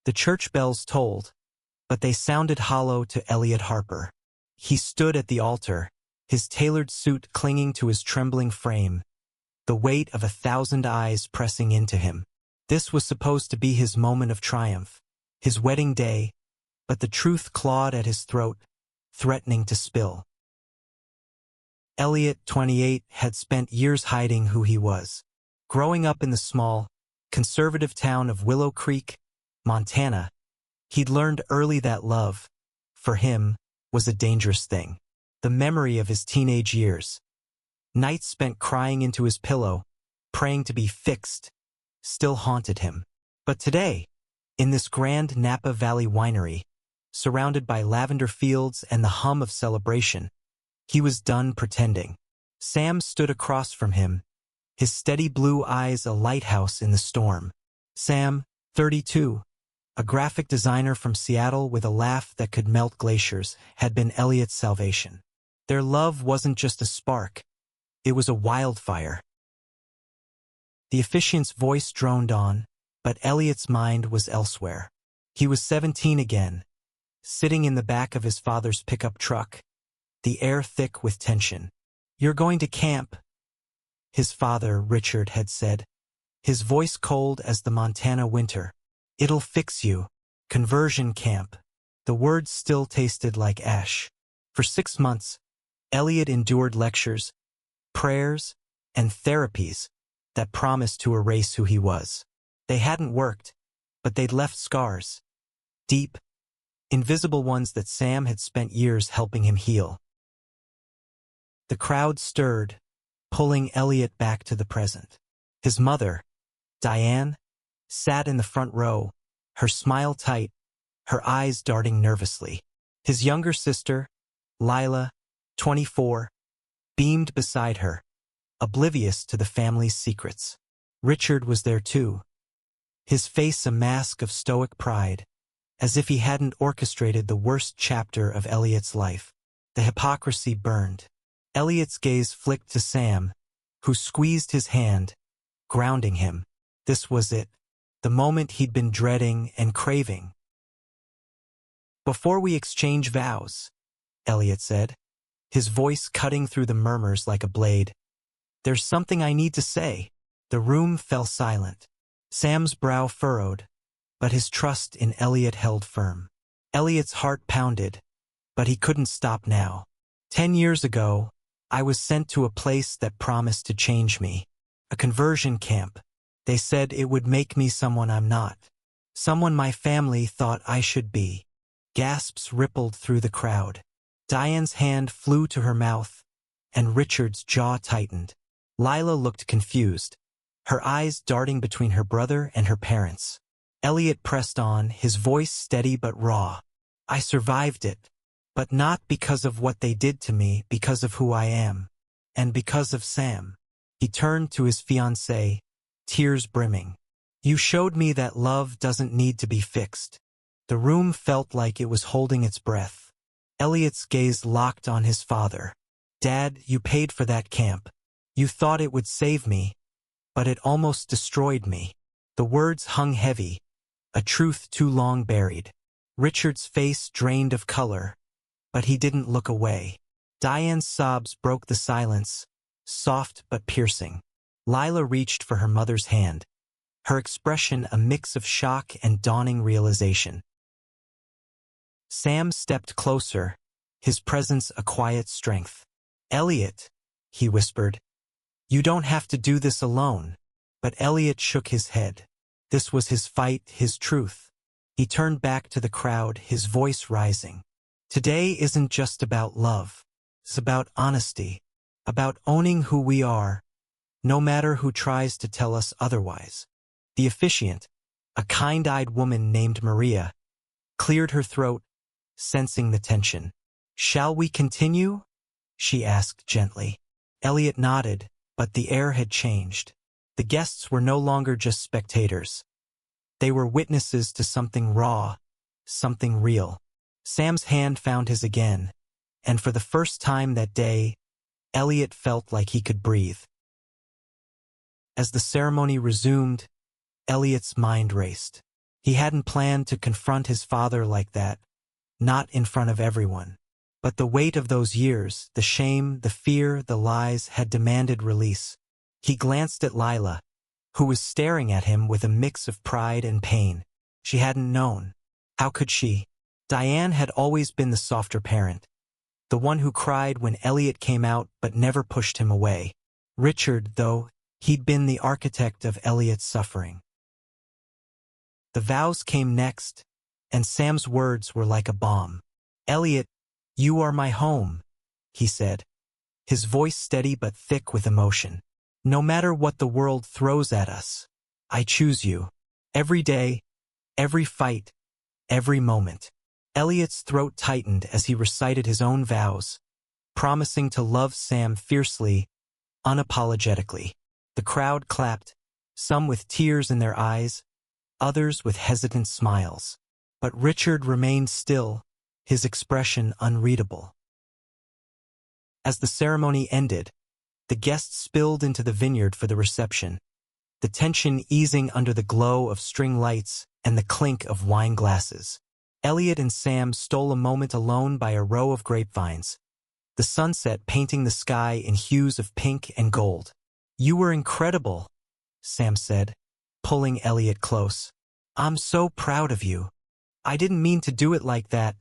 The church bells tolled, but they sounded hollow to Elliot Harper. He stood at the altar, his tailored suit clinging to his trembling frame, the weight of 1,000 eyes pressing into him. This was supposed to be his moment of triumph, his wedding day, but the truth clawed at his throat, threatening to spill. Elliot, 28, had spent years hiding who he was. Growing up in the small, conservative town of Willow Creek, Montana, he'd learned early that love, for him, was a dangerous thing. The memory of his teenage years, nights spent crying into his pillow, praying to be fixed, still haunted him. But today, in this grand Napa Valley winery, surrounded by lavender fields and the hum of celebration, he was done pretending. Sam stood across from him, his steady blue eyes a lighthouse in the storm. Sam, 32, a graphic designer from Seattle with a laugh that could melt glaciers, had been Elliot's salvation. Their love wasn't just a spark, it was a wildfire. The officiant's voice droned on, but Elliot's mind was elsewhere. He was 17 again, sitting in the back of his father's pickup truck, the air thick with tension. "You're going to camp," his father, Richard, had said, his voice cold as the Montana winter. "It'll fix you." Conversion camp. The words still tasted like ash. For 6 months, Elliot endured lectures, prayers, and therapies that promised to erase who he was. They hadn't worked, but they'd left scars. Deep, invisible ones that Sam had spent years helping him heal. The crowd stirred, pulling Elliot back to the present. His mother, Diane, sat in the front row, her smile tight, her eyes darting nervously. His younger sister, Lila, 24, beamed beside her, oblivious to the family's secrets. Richard was there too, his face a mask of stoic pride, as if he hadn't orchestrated the worst chapter of Elliot's life. The hypocrisy burned. Elliot's gaze flicked to Sam, who squeezed his hand, grounding him. This was it, the moment he'd been dreading and craving. "Before we exchange vows," Elliot said, his voice cutting through the murmurs like a blade, "there's something I need to say." The room fell silent. Sam's brow furrowed, but his trust in Elliot held firm. Elliot's heart pounded, but he couldn't stop now. 10 years ago, I was sent to a place that promised to change me. A conversion camp. They said it would make me someone I'm not. Someone my family thought I should be. Gasps rippled through the crowd. Diane's hand flew to her mouth, and Richard's jaw tightened. Lila looked confused, her eyes darting between her brother and her parents. Elliot pressed on, his voice steady but raw. "I survived it. But not because of what they did to me, because of who I am. And because of Sam." He turned to his fiancée, tears brimming. "You showed me that love doesn't need to be fixed." The room felt like it was holding its breath. Elliot's gaze locked on his father. "Dad, you paid for that camp. You thought it would save me, but it almost destroyed me." The words hung heavy, a truth too long buried. Richard's face drained of color, but he didn't look away. Diane's sobs broke the silence, soft but piercing. Lila reached for her mother's hand, her expression a mix of shock and dawning realization. Sam stepped closer, his presence a quiet strength. "Elliot," he whispered, "you don't have to do this alone." But Elliot shook his head. This was his fight, his truth. He turned back to the crowd, his voice rising. "Today isn't just about love. It's about honesty, about owning who we are, no matter who tries to tell us otherwise." The officiant, a kind-eyed woman named Maria, cleared her throat, sensing the tension. "Shall we continue?" she asked gently. Elliot nodded, but the air had changed. The guests were no longer just spectators. They were witnesses to something raw, something real. Sam's hand found his again, and for the first time that day, Elliot felt like he could breathe. As the ceremony resumed, Elliot's mind raced. He hadn't planned to confront his father like that, not in front of everyone. But the weight of those years, the shame, the fear, the lies, had demanded release. He glanced at Lila, who was staring at him with a mix of pride and pain. She hadn't known. How could she? Diane had always been the softer parent, the one who cried when Elliot came out but never pushed him away. Richard, though, he'd been the architect of Elliot's suffering. The vows came next, and Sam's words were like a bomb. "Elliot, you are my home," he said, his voice steady but thick with emotion. "No matter what the world throws at us, I choose you. Every day, every fight, every moment." Elliot's throat tightened as he recited his own vows, promising to love Sam fiercely, unapologetically. The crowd clapped, some with tears in their eyes, others with hesitant smiles. But Richard remained still, his expression unreadable. As the ceremony ended, the guests spilled into the vineyard for the reception, the tension easing under the glow of string lights and the clink of wine glasses. Elliot and Sam stole a moment alone by a row of grapevines, the sunset painting the sky in hues of pink and gold. "You were incredible," Sam said, pulling Elliot close. "I'm so proud of you." "I didn't mean to do it like that,"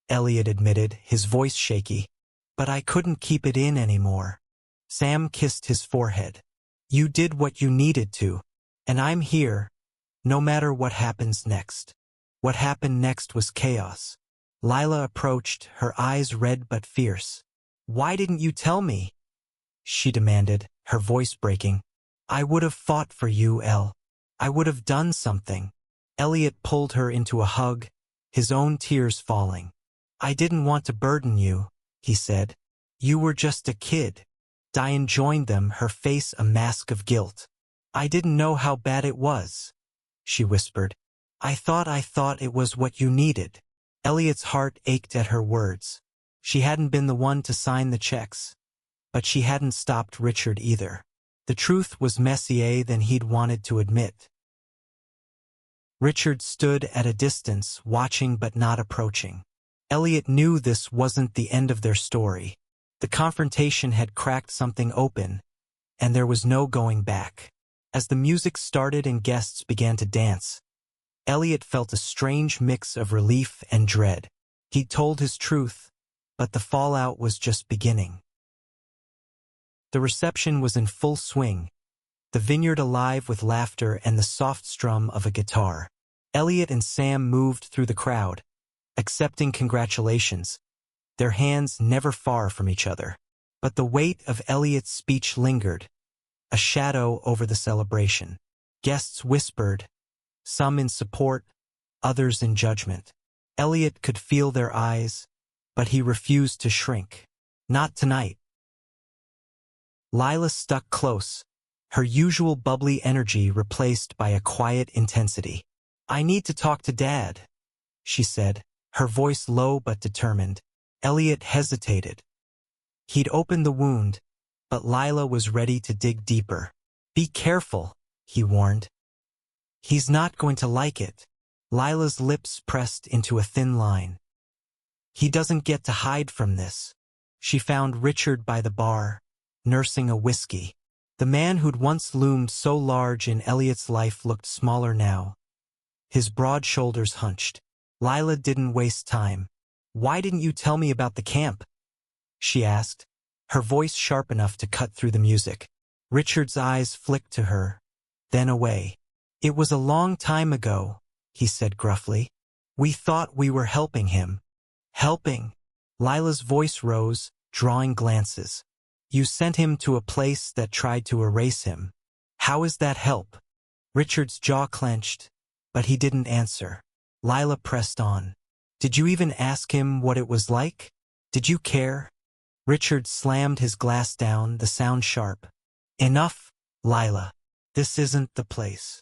Elliot admitted, his voice shaky. "But I couldn't keep it in anymore." Sam kissed his forehead. "You did what you needed to, and I'm here, no matter what happens next." What happened next was chaos. Lila approached, her eyes red but fierce. "Why didn't you tell me?" she demanded, her voice breaking. "I would have fought for you, Elle. I would have done something." Elliot pulled her into a hug, his own tears falling. "I didn't want to burden you," he said. "You were just a kid." Diane joined them, her face a mask of guilt. "I didn't know how bad it was," she whispered. I thought it was what you needed." Elliot's heart ached at her words. She hadn't been the one to sign the checks, but she hadn't stopped Richard either. The truth was messier than he'd wanted to admit. Richard stood at a distance, watching but not approaching. Elliot knew this wasn't the end of their story. The confrontation had cracked something open, and there was no going back. As the music started and guests began to dance, Elliot felt a strange mix of relief and dread. He'd told his truth, but the fallout was just beginning. The reception was in full swing, the vineyard alive with laughter and the soft strum of a guitar. Elliot and Sam moved through the crowd, accepting congratulations, their hands never far from each other. But the weight of Elliot's speech lingered, a shadow over the celebration. Guests whispered, some in support, others in judgment. Elliot could feel their eyes, but he refused to shrink. Not tonight. Lila stuck close, her usual bubbly energy replaced by a quiet intensity. "I need to talk to Dad," she said, her voice low but determined. Elliot hesitated. He'd opened the wound, but Lila was ready to dig deeper. "Be careful," he warned. "He's not going to like it." Lila's lips pressed into a thin line. "He doesn't get to hide from this." She found Richard by the bar, nursing a whiskey. The man who'd once loomed so large in Elliot's life looked smaller now, his broad shoulders hunched. Lila didn't waste time. "Why didn't you tell me about the camp?" she asked, her voice sharp enough to cut through the music. Richard's eyes flicked to her, then away. "It was a long time ago," he said gruffly. "We thought we were helping him." "Helping?" Lila's voice rose, drawing glances. "You sent him to a place that tried to erase him. How is that help?" Richard's jaw clenched, but he didn't answer. Lila pressed on. "Did you even ask him what it was like? Did you care?" Richard slammed his glass down, the sound sharp. "Enough, Lila. This isn't the place."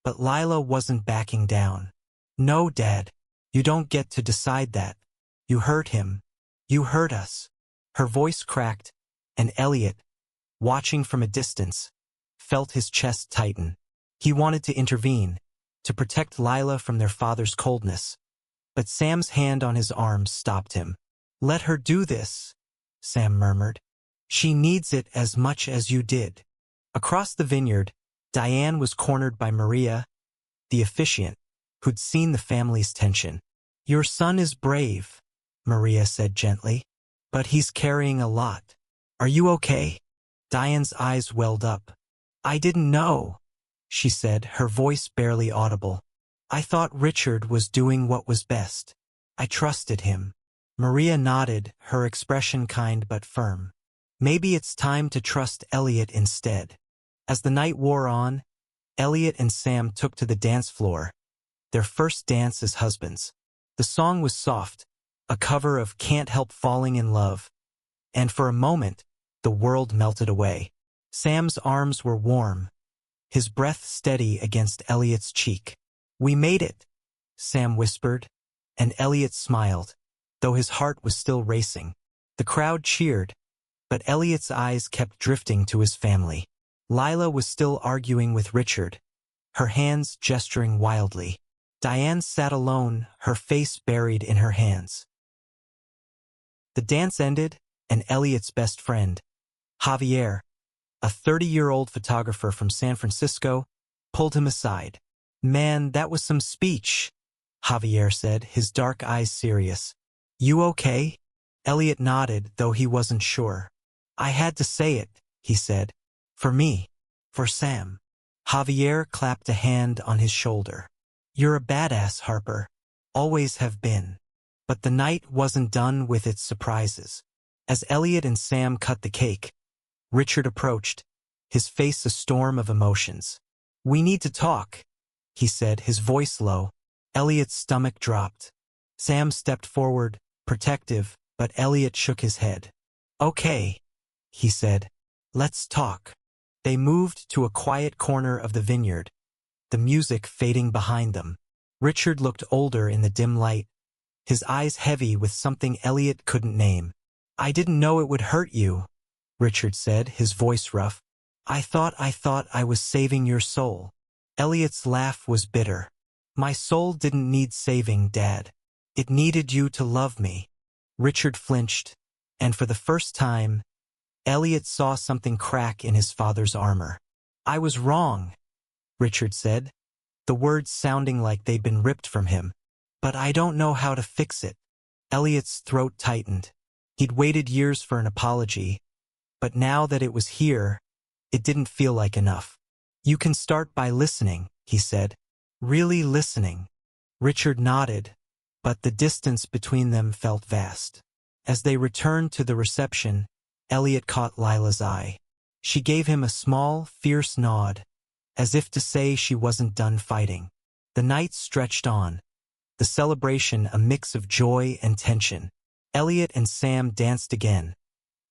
But Lila wasn't backing down. "No, Dad. You don't get to decide that. You hurt him. You hurt us." Her voice cracked, and Elliot, watching from a distance, felt his chest tighten. He wanted to intervene, to protect Lila from their father's coldness. But Sam's hand on his arm stopped him. "Let her do this," Sam murmured. "She needs it as much as you did." Across the vineyard, Diane was cornered by Maria, the officiant, who'd seen the family's tension. "Your son is brave," Maria said gently, "but he's carrying a lot. Are you okay?" Diane's eyes welled up. "I didn't know," she said, her voice barely audible. "I thought Richard was doing what was best. I trusted him." Maria nodded, her expression kind but firm. "Maybe it's time to trust Elliot instead." As the night wore on, Elliot and Sam took to the dance floor, their first dance as husbands. The song was soft, a cover of "Can't Help Falling in Love," and for a moment, the world melted away. Sam's arms were warm, his breath steady against Elliot's cheek. "We made it," Sam whispered, and Elliot smiled, though his heart was still racing. The crowd cheered, but Elliot's eyes kept drifting to his family. Lila was still arguing with Richard, her hands gesturing wildly. Diane sat alone, her face buried in her hands. The dance ended, and Elliot's best friend, Javier, a 30-year-old photographer from San Francisco, pulled him aside. "Man, that was some speech," Javier said, his dark eyes serious. "You okay?" Elliot nodded, though he wasn't sure. "I had to say it," he said. "For me. For Sam." Javier clapped a hand on his shoulder. "You're a badass, Harper. Always have been." But the night wasn't done with its surprises. As Elliot and Sam cut the cake, Richard approached, his face a storm of emotions. "We need to talk," he said, his voice low. Elliot's stomach dropped. Sam stepped forward, protective, but Elliot shook his head. "Okay," he said. "Let's talk." They moved to a quiet corner of the vineyard, the music fading behind them. Richard looked older in the dim light, his eyes heavy with something Elliot couldn't name. "I didn't know it would hurt you," Richard said, his voice rough. I thought I was saving your soul." Elliot's laugh was bitter. "My soul didn't need saving, Dad. It needed you to love me." Richard flinched, and for the first time, Elliot saw something crack in his father's armor. "I was wrong," Richard said, the words sounding like they'd been ripped from him. "But I don't know how to fix it." Elliot's throat tightened. He'd waited years for an apology, but now that it was here, it didn't feel like enough. "You can start by listening," he said. "Really listening." Richard nodded, but the distance between them felt vast. As they returned to the reception, Elliot caught Lila's eye. She gave him a small, fierce nod, as if to say she wasn't done fighting. The night stretched on, the celebration a mix of joy and tension. Elliot and Sam danced again,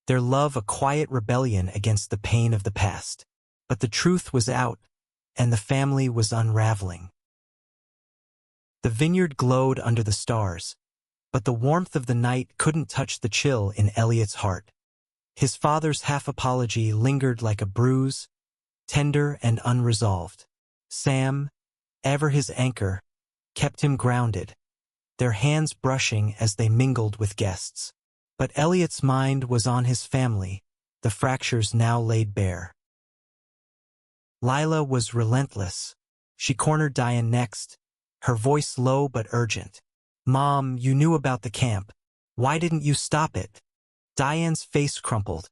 their love a quiet rebellion against the pain of the past. But the truth was out, and the family was unraveling. The vineyard glowed under the stars, but the warmth of the night couldn't touch the chill in Elliot's heart. His father's half-apology lingered like a bruise, tender and unresolved. Sam, ever his anchor, kept him grounded, their hands brushing as they mingled with guests. But Elliot's mind was on his family, the fractures now laid bare. Lila was relentless. She cornered Diane next, her voice low but urgent. "Mom, you knew about the camp. Why didn't you stop it?" Diane's face crumpled,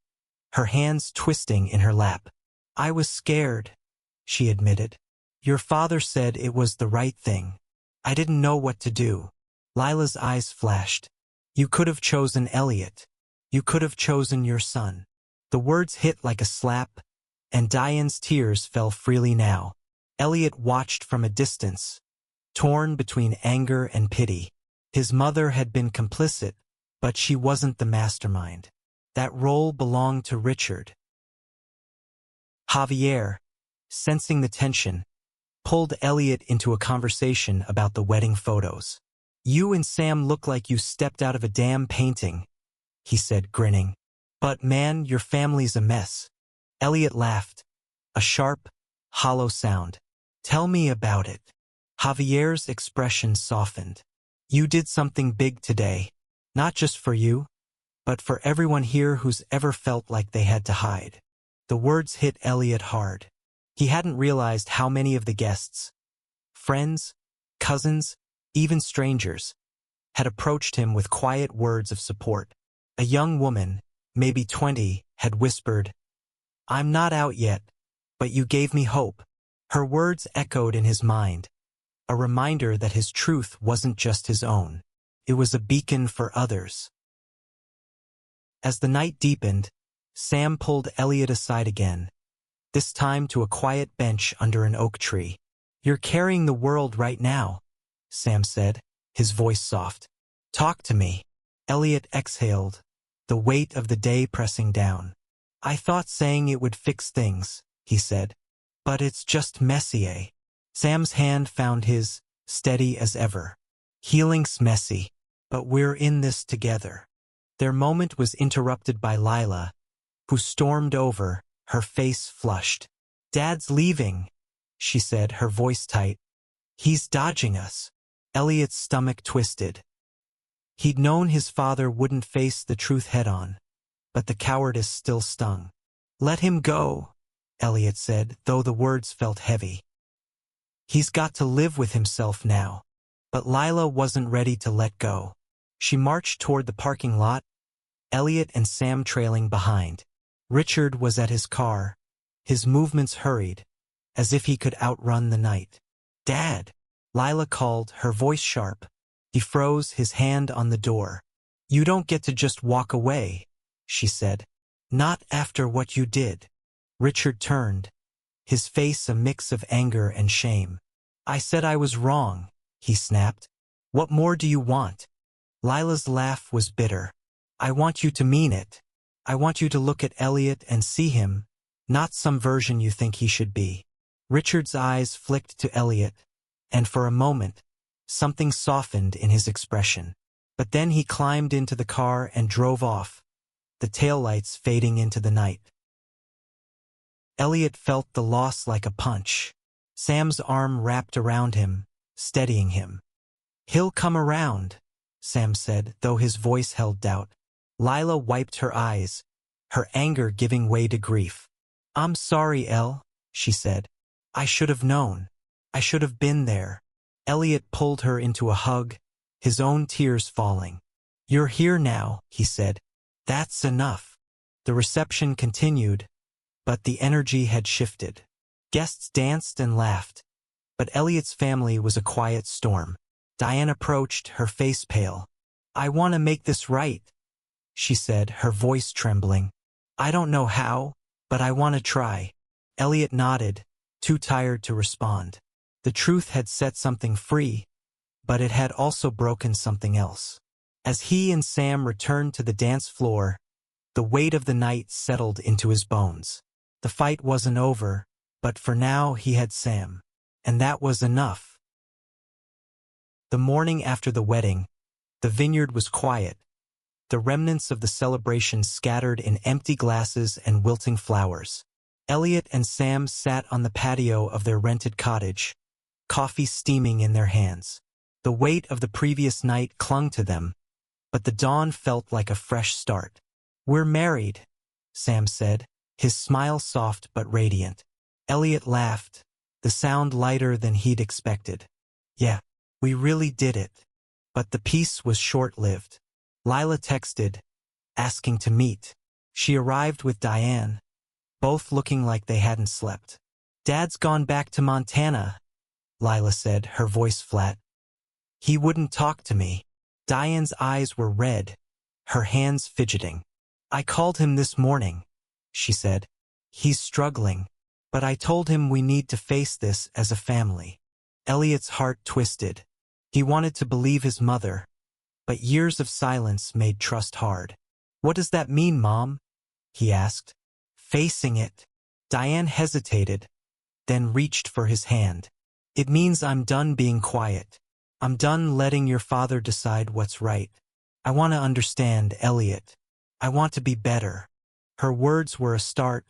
her hands twisting in her lap. "I was scared," she admitted. "Your father said it was the right thing. I didn't know what to do." Lila's eyes flashed. "You could have chosen Elliot. You could have chosen your son." The words hit like a slap, and Diane's tears fell freely now. Elliot watched from a distance, torn between anger and pity. His mother had been complicit, but she wasn't the mastermind. That role belonged to Richard. Javier, sensing the tension, pulled Elliot into a conversation about the wedding photos. "You and Sam look like you stepped out of a damn painting," he said, grinning. "But man, your family's a mess." Elliot laughed, a sharp, hollow sound. "Tell me about it." Javier's expression softened. You did something big today, not just for you, but for everyone here who's ever felt like they had to hide. The words hit Elliot hard. He hadn't realized how many of the guests, friends, cousins, even strangers, had approached him with quiet words of support. A young woman, maybe 20, had whispered, "I'm not out yet, but you gave me hope." Her words echoed in his mind, a reminder that his truth wasn't just his own. It was a beacon for others. As the night deepened, Sam pulled Elliot aside again, this time to a quiet bench under an oak tree. "You're carrying the world right now," Sam said, his voice soft. "Talk to me." Elliot exhaled, the weight of the day pressing down. "I thought saying it would fix things," he said. "But it's just messy, eh?" Sam's hand found his, steady as ever. "Healing's messy, but we're in this together." Their moment was interrupted by Lila, who stormed over, her face flushed. "Dad's leaving," she said, her voice tight. "He's dodging us." Elliot's stomach twisted. He'd known his father wouldn't face the truth head-on, but the cowardice still stung. "Let him go," Elliot said, though the words felt heavy. "He's got to live with himself now." But Lila wasn't ready to let go. She marched toward the parking lot, Elliot and Sam trailing behind. Richard was at his car, his movements hurried, as if he could outrun the night. "Dad," Lila called, her voice sharp. He froze, his hand on the door. "You don't get to just walk away," she said. "Not after what you did." Richard turned, his face a mix of anger and shame. "I said I was wrong," he snapped. "What more do you want?" Lila's laugh was bitter. "I want you to mean it. I want you to look at Elliot and see him, not some version you think he should be." Richard's eyes flicked to Elliot, and for a moment, something softened in his expression. But then he climbed into the car and drove off, the taillights fading into the night. Elliot felt the loss like a punch. Sam's arm wrapped around him, steadying him. "He'll come around," Sam said, though his voice held doubt. Lila wiped her eyes, her anger giving way to grief. "I'm sorry, Elle," she said. "I should have known. I should have been there." Elliot pulled her into a hug, his own tears falling. "You're here now," he said. "That's enough." The reception continued, but the energy had shifted. Guests danced and laughed, but Elliot's family was a quiet storm. Diane approached, her face pale. "I want to make this right," she said, her voice trembling. "I don't know how, but I want to try." Elliot nodded, too tired to respond. The truth had set something free, but it had also broken something else. As he and Sam returned to the dance floor, the weight of the night settled into his bones. The fight wasn't over, but for now he had Sam, and that was enough. The morning after the wedding, the vineyard was quiet, the remnants of the celebration scattered in empty glasses and wilting flowers. Elliot and Sam sat on the patio of their rented cottage, coffee steaming in their hands. The weight of the previous night clung to them, but the dawn felt like a fresh start. "We're married," Sam said, his smile soft but radiant. Elliot laughed, the sound lighter than he'd expected. "Yeah, we really did it." But the peace was short-lived. Lila texted, asking to meet. She arrived with Diane, both looking like they hadn't slept. "Dad's gone back to Montana," Lila said, her voice flat. "He wouldn't talk to me." Diane's eyes were red, her hands fidgeting. "I called him this morning," she said. "He's struggling, but I told him we need to face this as a family." Elliot's heart twisted. He wanted to believe his mother, but years of silence made trust hard. "What does that mean, Mom?" he asked. "Facing it." Diane hesitated, then reached for his hand. "It means I'm done being quiet. I'm done letting your father decide what's right. I want to understand, Elliot. I want to be better." Her words were a start,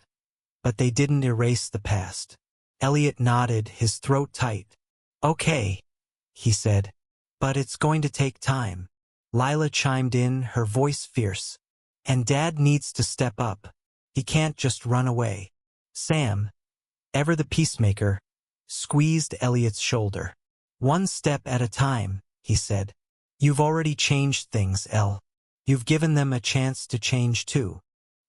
but they didn't erase the past. Elliot nodded, his throat tight. Okay, he said, but it's going to take time. Lila chimed in, her voice fierce. And Dad needs to step up. He can't just run away. Sam, ever the peacemaker, squeezed Elliot's shoulder. One step at a time, he said. You've already changed things, Elle. You've given them a chance to change too.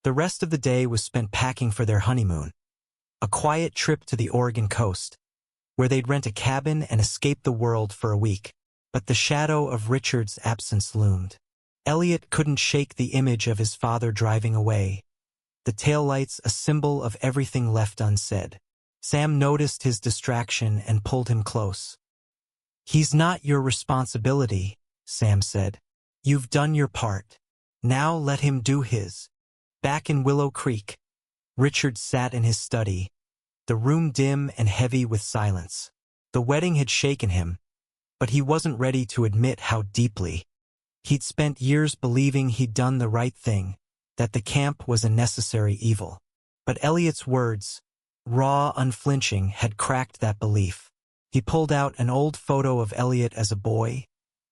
The rest of the day was spent packing for their honeymoon. A quiet trip to the Oregon coast, where they'd rent a cabin and escape the world for a week. But the shadow of Richard's absence loomed. Elliot couldn't shake the image of his father driving away, the taillights a symbol of everything left unsaid. Sam noticed his distraction and pulled him close. He's not your responsibility, Sam said. You've done your part. Now let him do his. Back in Willow Creek, Richard sat in his study, the room dim and heavy with silence. The wedding had shaken him, but he wasn't ready to admit how deeply. He'd spent years believing he'd done the right thing, that the camp was a necessary evil. But Elliot's words, raw, unflinching, had cracked that belief. He pulled out an old photo of Elliot as a boy,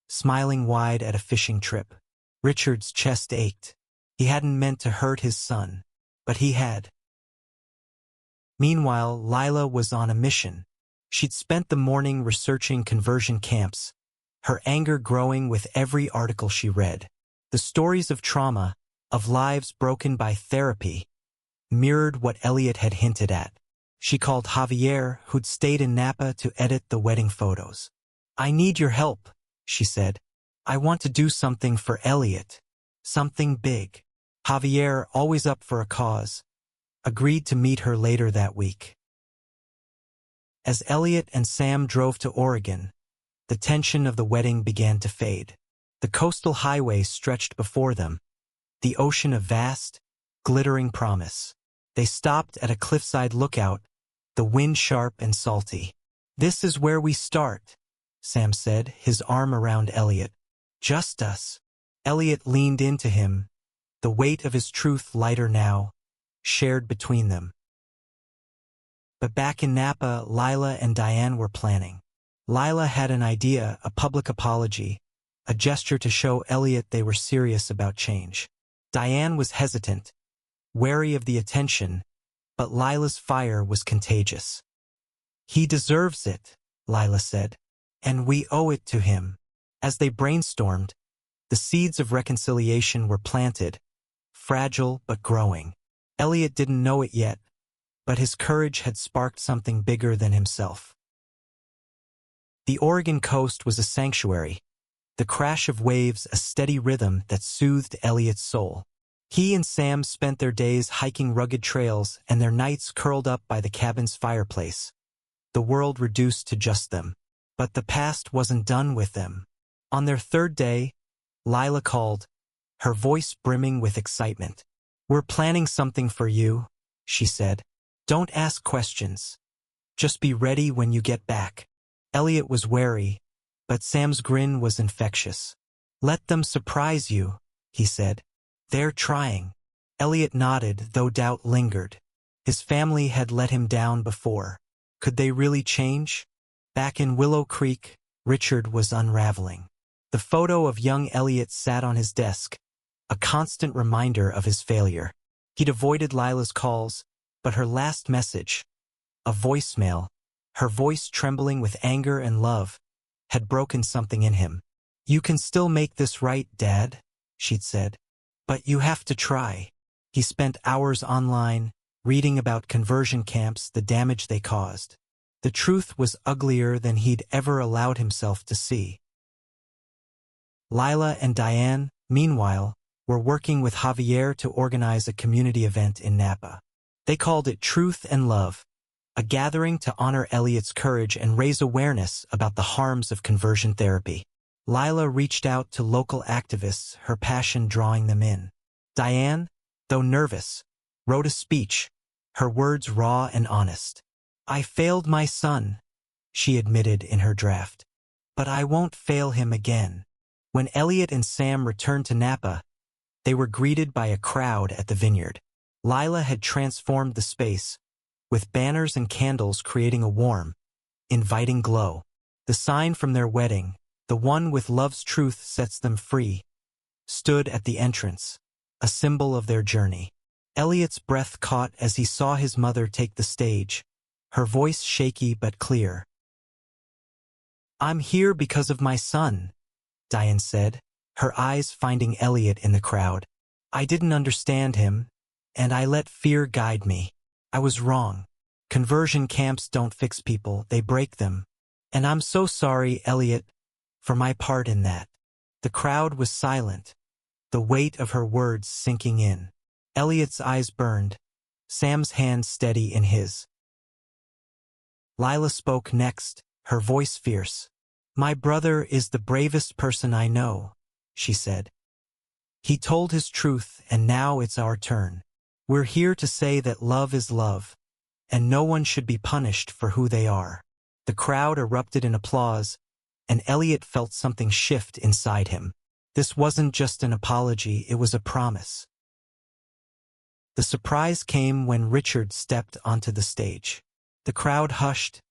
smiling wide at a fishing trip. Richard's chest ached. He hadn't meant to hurt his son, but he had. Meanwhile, Lila was on a mission. She'd spent the morning researching conversion camps, her anger growing with every article she read. The stories of trauma, of lives broken by therapy, mirrored what Elliot had hinted at. She called Javier, who'd stayed in Napa, to edit the wedding photos. I need your help, she said. I want to do something for Elliot. Something big. Javier, always up for a cause, agreed to meet her later that week. As Elliot and Sam drove to Oregon, the tension of the wedding began to fade. The coastal highway stretched before them, the ocean a vast, glittering promise. They stopped at a cliffside lookout, the wind sharp and salty. This is where we start, Sam said, his arm around Elliot. Just us. Elliot leaned into him, the weight of his truth lighter now, shared between them. But back in Napa, Lila and Diane were planning. Lila had an idea, a public apology, a gesture to show Elliot they were serious about change. Diane was hesitant, wary of the attention, but Lila's fire was contagious. He deserves it, Lila said, and we owe it to him. As they brainstormed, the seeds of reconciliation were planted, fragile but growing. Elliot didn't know it yet, but his courage had sparked something bigger than himself. The Oregon coast was a sanctuary, the crash of waves a steady rhythm that soothed Elliot's soul. He and Sam spent their days hiking rugged trails and their nights curled up by the cabin's fireplace, the world reduced to just them. But the past wasn't done with them. On their third day, Lila called, her voice brimming with excitement. We're planning something for you, she said. Don't ask questions. Just be ready when you get back. Elliot was wary, but Sam's grin was infectious. Let them surprise you, he said. They're trying. Elliot nodded, though doubt lingered. His family had let him down before. Could they really change? Back in Willow Creek, Richard was unraveling. The photo of young Elliot sat on his desk, a constant reminder of his failure. He'd avoided Lila's calls, but her last message, a voicemail, her voice trembling with anger and love, had broken something in him. You can still make this right, Dad, she'd said. But you have to try. He spent hours online, reading about conversion camps, the damage they caused. The truth was uglier than he'd ever allowed himself to see. Lila and Diane, meanwhile, were working with Javier to organize a community event in Napa. They called it Truth and Love, a gathering to honor Elliot's courage and raise awareness about the harms of conversion therapy. Lila reached out to local activists, her passion drawing them in. Diane, though nervous, wrote a speech, her words raw and honest. I failed my son, she admitted in her draft. But I won't fail him again. When Elliot and Sam returned to Napa, they were greeted by a crowd at the vineyard. Lila had transformed the space, with banners and candles creating a warm, inviting glow. The sign from their wedding, the one with love's truth sets them free, stood at the entrance, a symbol of their journey. Elliot's breath caught as he saw his mother take the stage, her voice shaky but clear. "I'm here because of my son," Diane said, her eyes finding Elliot in the crowd. "I didn't understand him, and I let fear guide me. I was wrong. Conversion camps don't fix people, they break them. And I'm so sorry, Elliot, for my part in that." The crowd was silent, the weight of her words sinking in. Elliot's eyes burned, Sam's hand steady in his. Lila spoke next, her voice fierce. "My brother is the bravest person I know," she said. "He told his truth, and now it's our turn. We're here to say that love is love, and no one should be punished for who they are." The crowd erupted in applause, and Elliot felt something shift inside him. This wasn't just an apology, it was a promise. The surprise came when Richard stepped onto the stage. The crowd hushed,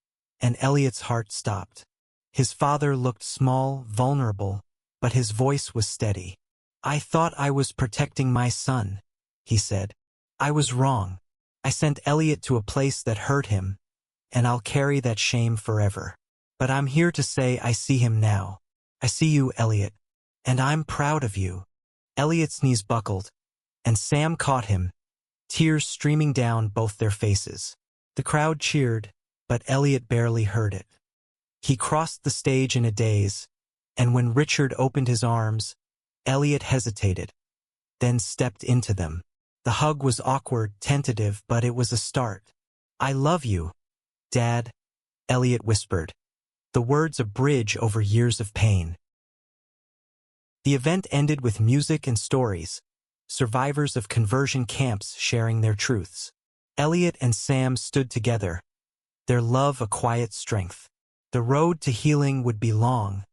and Elliot's heart stopped. His father looked small, vulnerable, but his voice was steady. "I thought I was protecting my son," he said. "I was wrong. I sent Elliot to a place that hurt him, and I'll carry that shame forever. But I'm here to say I see him now. I see you, Elliot, and I'm proud of you." Elliot's knees buckled, and Sam caught him, tears streaming down both their faces. The crowd cheered, but Elliot barely heard it. He crossed the stage in a daze, and when Richard opened his arms, Elliot hesitated, then stepped into them. The hug was awkward, tentative, but it was a start. "I love you, Dad," Elliot whispered, the words a bridge over years of pain. The event ended with music and stories, survivors of conversion camps sharing their truths. Elliot and Sam stood together, their love a quiet strength. The road to healing would be long,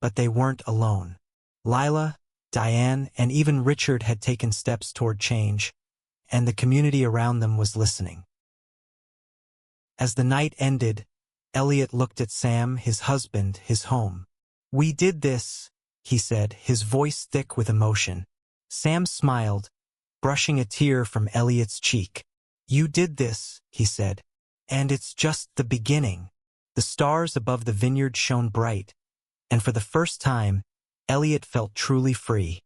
but they weren't alone. Lila, Diane, and even Richard had taken steps toward change, and the community around them was listening. As the night ended, Elliot looked at Sam, his husband, his home. "We did this," he said, his voice thick with emotion. Sam smiled, brushing a tear from Elliot's cheek. "You did this," he said, "and it's just the beginning." The stars above the vineyard shone bright, and for the first time, Elliot felt truly free.